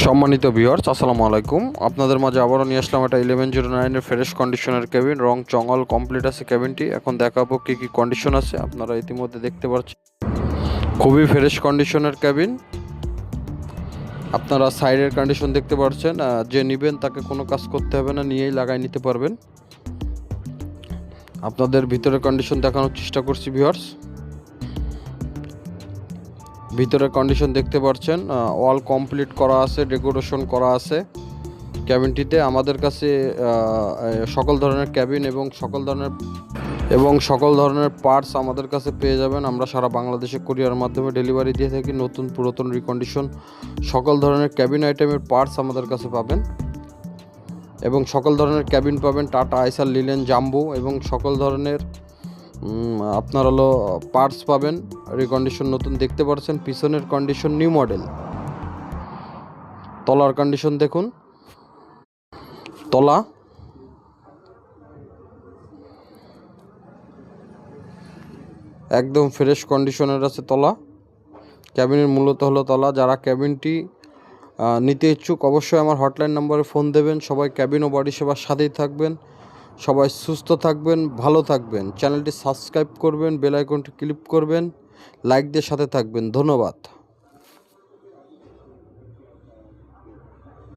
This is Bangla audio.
সম্মানিত ভিউয়ার্স, আসসালামু আলাইকুম। আপনাদের মাঝে আবারও নিয়ে আসলাম একটা 1109 এর ফ্রেশ কন্ডিশনের কেবিন। রং চঙল কমপ্লিট আছে কেবিনটি। এখন দেখাবো কী কী কন্ডিশন আছে। আপনারা ইতিমধ্যে দেখতে পাচ্ছেন খুবই ফ্রেশ কন্ডিশনের কেবিন। আপনারা সাইডের কন্ডিশন দেখতে পাচ্ছেন। যে নেবেন তাকে কোনো কাজ করতে হবে না, নিয়েই লাগাই নিতে পারবেন। আপনাদের ভিতরের কন্ডিশন দেখানোর চেষ্টা করছি ভিউয়ার্স। ভিতরের কন্ডিশন দেখতে পাচ্ছেন, ওয়াল কমপ্লিট করা আছে, ডেকোরেশন করা আছে ক্যাবিনটিতে। আমাদের কাছে সকল ধরনের ক্যাবিন এবং সকল ধরনের পার্টস আমাদের কাছে পেয়ে যাবেন। আমরা সারা বাংলাদেশে কুরিয়ার মাধ্যমে ডেলিভারি দিয়ে থাকি। নতুন পুরাতন রিকন্ডিশন সকল ধরনের ক্যাবিন আইটেমের পার্টস আমাদের কাছে পাবেন এবং সকল ধরনের ক্যাবিন পাবেন টাটা, আইসার, লিলেন, জাম্বো এবং সকল ধরনের আপনার হলো পার্টস পাবেন। রিকন্ডিশন নতুন দেখতে পাচ্ছেন। পিছনের কন্ডিশন নিউ মডেল। তলার কন্ডিশন দেখুন, তলা একদম ফ্রেশ কন্ডিশনের আছে। তলা ক্যাবিনের মূলত হলো তলা। যারা ক্যাবিনটি নিতে ইচ্ছুক অবশ্যই আমার হটলাইন নম্বরে ফোন দেবেন। সবাই ক্যাবিন ও বডি সেবার সাথেই থাকবেন। সবাই সুস্থ থাকবেন, ভালো থাকবেন। চ্যানেলটি সাবস্ক্রাইব করবেন, বেল আইকনটি ক্লিক করবেন, লাইক দিয়ে সাথে থাকবেন। ধন্যবাদ।